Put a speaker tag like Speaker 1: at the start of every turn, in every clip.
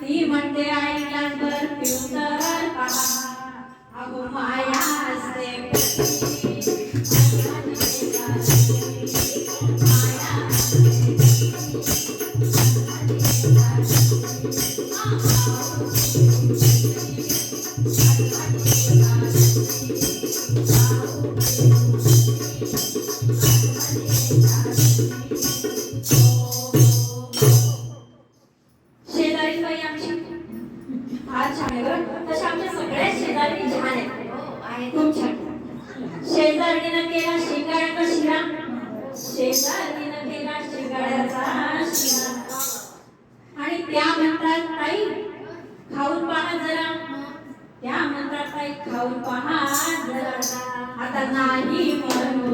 Speaker 1: ती म्हणते आई ग्लासभर पिऊन तर पहा, अगो माया असते शेजारी बाई आमची फार छान आहे बरं. तशा आमच्या सगळ्या शेजारी छान आहेत, खूप छान. शेजारीनं केला शिंगाड्याचा शिरा, शेजारीनं केला शिंगाड्याचा शिरा, आणि त्या म्हणतात ताई खाऊन पहा जरा, त्या म्हणतात ताई खाऊन पहा जरा, आता नाही म्हणू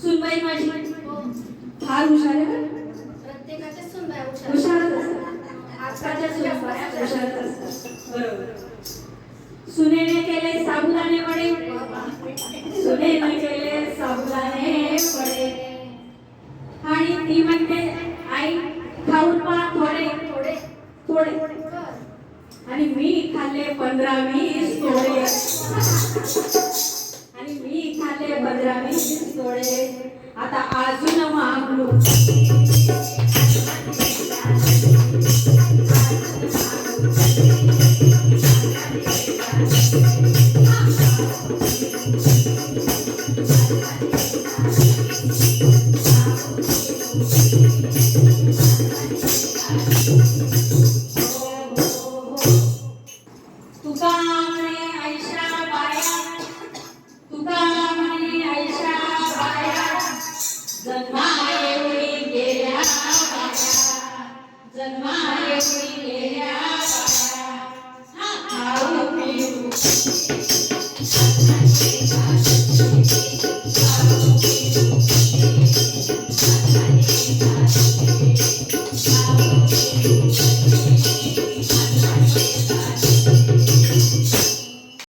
Speaker 1: सुनबाई माझी फार हुशार आहे बरं.
Speaker 2: प्रत्येकाच्या सुनबाई हुशार
Speaker 1: हुशारच असतात. आजकालच्या सुनबाया हुशारच असतात. बरोबर. सुनेने केले साबुदाणे वडे, सुनेने केले साबुदाणे वडे, आणि ती म्हणते आई खाऊन पहा थोडे थोडे थोडे, आणि मी खाल्ले 15-20 थोडे, आणि मी खाल्ले 15-20 थोडे, आता अजून मागू